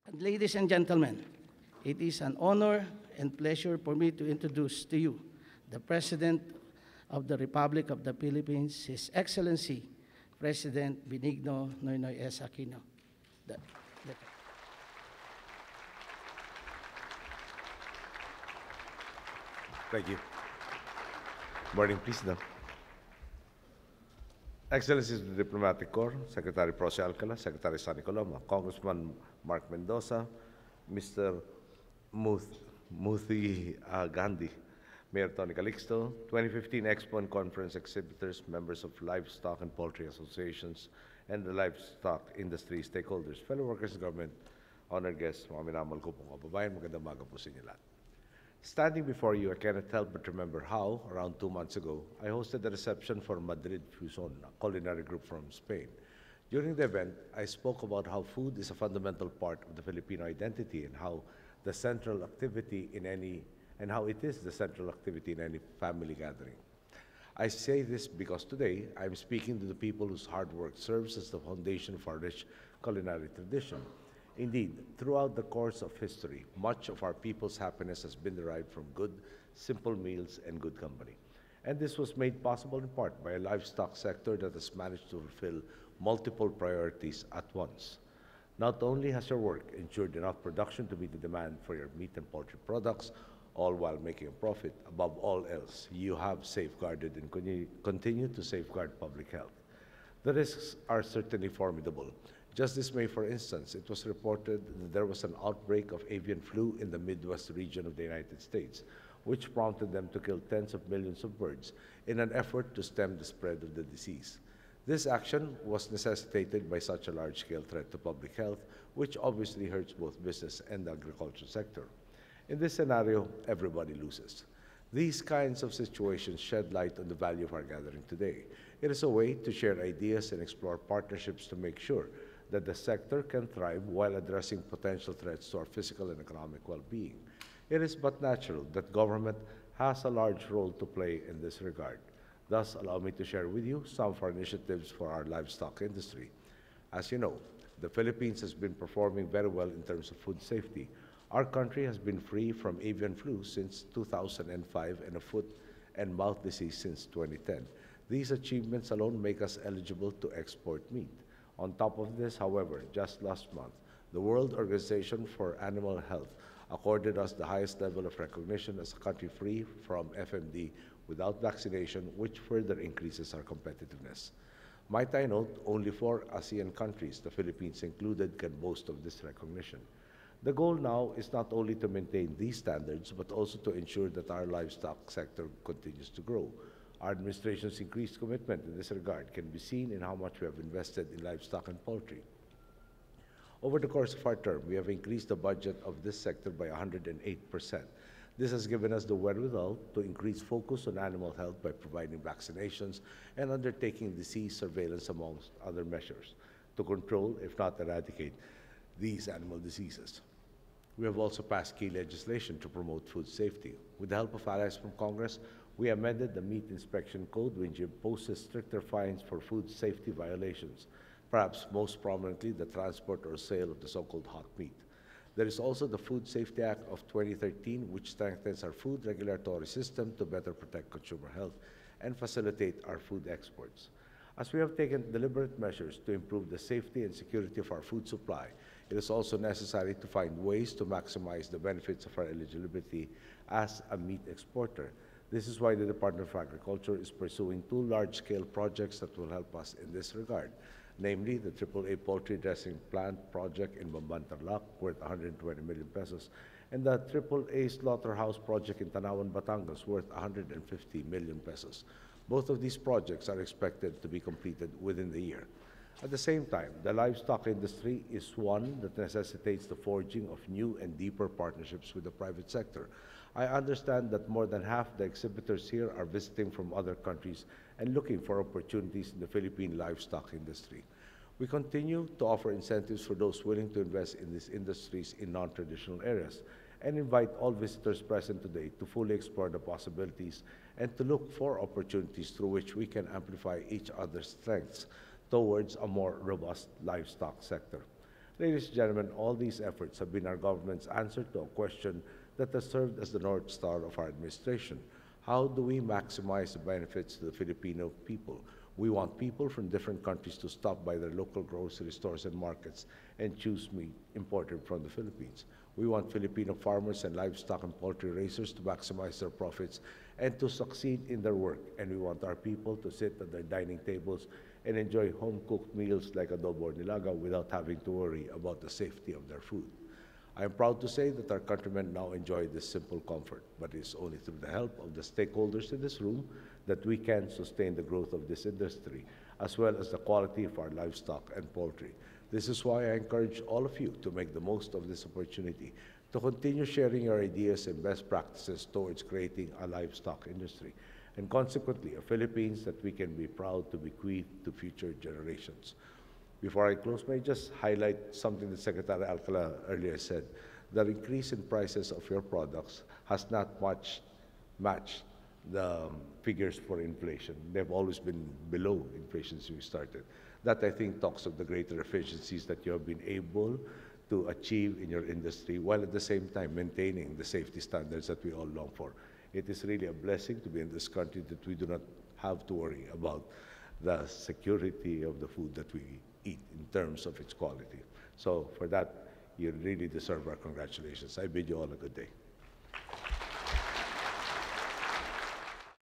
And ladies and gentlemen, it is an honor and pleasure for me to introduce to you the President of the Republic of the Philippines, His Excellency, President Benigno S. Aquino. Thank you. Morning, please, now. Excellencies of the Diplomatic Corps, Secretary Proce Alcala, Secretary Sonny Coloma, Congressman Mark Mendoza, Mr. Muthi Gandhi, Mayor Tony Calixto, 2015 Expo and Conference exhibitors, members of Livestock and Poultry Associations, and the livestock industry stakeholders, fellow workers in government, honored guests, mga minamahal ko pong kababayan, magandang umaga po sa inyo lahat. Standing before you, I cannot help but remember how, around 2 months ago, I hosted a reception for Madrid Fusion, a culinary group from Spain. During the event, I spoke about how food is a fundamental part of the Filipino identity and how it is the central activity in any family gathering. I say this because today I'm speaking to the people whose hard work serves as the foundation for our rich culinary tradition. Indeed, throughout the course of history, much of our people's happiness has been derived from good, simple meals and good company. And this was made possible in part by a livestock sector that has managed to fulfill multiple priorities at once. Not only has your work ensured enough production to meet the demand for your meat and poultry products, all while making a profit, above all else, you have safeguarded and continue to safeguard public health. The risks are certainly formidable. Just this May, for instance, it was reported that there was an outbreak of avian flu in the Midwest region of the United States, which prompted them to kill tens of millions of birds in an effort to stem the spread of the disease. This action was necessitated by such a large-scale threat to public health, which obviously hurts both business and the agriculture sector. In this scenario, everybody loses. These kinds of situations shed light on the value of our gathering today. It is a way to share ideas and explore partnerships to make sure that the sector can thrive while addressing potential threats to our physical and economic well-being. It is but natural that government has a large role to play in this regard. Thus, allow me to share with you some of our initiatives for our livestock industry. As you know, the Philippines has been performing very well in terms of food safety. Our country has been free from avian flu since 2005 and a foot and mouth disease since 2010. These achievements alone make us eligible to export meat. On top of this, however, just last month, the World Organization for Animal Health accorded us the highest level of recognition as a country free from FMD without vaccination, which further increases our competitiveness. Might I note, only 4 ASEAN countries, the Philippines included, can boast of this recognition. The goal now is not only to maintain these standards, but also to ensure that our livestock sector continues to grow. Our administration's increased commitment in this regard can be seen in how much we have invested in livestock and poultry. Over the course of our term, we have increased the budget of this sector by 108%. This has given us the wherewithal to increase focus on animal health by providing vaccinations and undertaking disease surveillance, amongst other measures, to control, if not eradicate, these animal diseases. We have also passed key legislation to promote food safety. With the help of allies from Congress, we amended the Meat Inspection Code, which imposes stricter fines for food safety violations, perhaps most prominently the transport or sale of the so-called hot meat. There is also the Food Safety Act of 2013, which strengthens our food regulatory system to better protect consumer health and facilitate our food exports. As we have taken deliberate measures to improve the safety and security of our food supply, it is also necessary to find ways to maximize the benefits of our eligibility as a meat exporter. This is why the Department of Agriculture is pursuing 2 large-scale projects that will help us in this regard, namely the AAA Poultry Dressing Plant project in Bamban, Tarlac, worth 120 million pesos, and the AAA Slaughterhouse project in Tanawan, Batangas, worth 150 million pesos. Both of these projects are expected to be completed within the year. At the same time, the livestock industry is one that necessitates the forging of new and deeper partnerships with the private sector. I understand that more than half the exhibitors here are visiting from other countries and looking for opportunities in the Philippine livestock industry. We continue to offer incentives for those willing to invest in these industries in non-traditional areas and invite all visitors present today to fully explore the possibilities and to look for opportunities through which we can amplify each other's strengths towards a more robust livestock sector. Ladies and gentlemen, all these efforts have been our government's answer to a question that has served as the North Star of our administration. How do we maximize the benefits to the Filipino people? We want people from different countries to stop by their local grocery stores and markets and choose meat imported from the Philippines. We want Filipino farmers and livestock and poultry raisers to maximize their profits and to succeed in their work. And we want our people to sit at their dining tables and enjoy home-cooked meals like adobo or nilaga without having to worry about the safety of their food. I am proud to say that our countrymen now enjoy this simple comfort, but it is only through the help of the stakeholders in this room that we can sustain the growth of this industry, as well as the quality of our livestock and poultry. This is why I encourage all of you to make the most of this opportunity, to continue sharing your ideas and best practices towards creating a livestock industry, and consequently a Philippines that we can be proud to bequeath to future generations. Before I close, may I just highlight something that Secretary Alcala earlier said. The increase in prices of your products has not much matched the figures for inflation. They've always been below inflation since we started. That, I think, talks of the greater efficiencies that you have been able to achieve in your industry, while at the same time maintaining the safety standards that we all long for. It is really a blessing to be in this country that we do not have to worry about the security of the food that we eat in terms of its quality. So for that, you really deserve our congratulations. I bid you all a good day.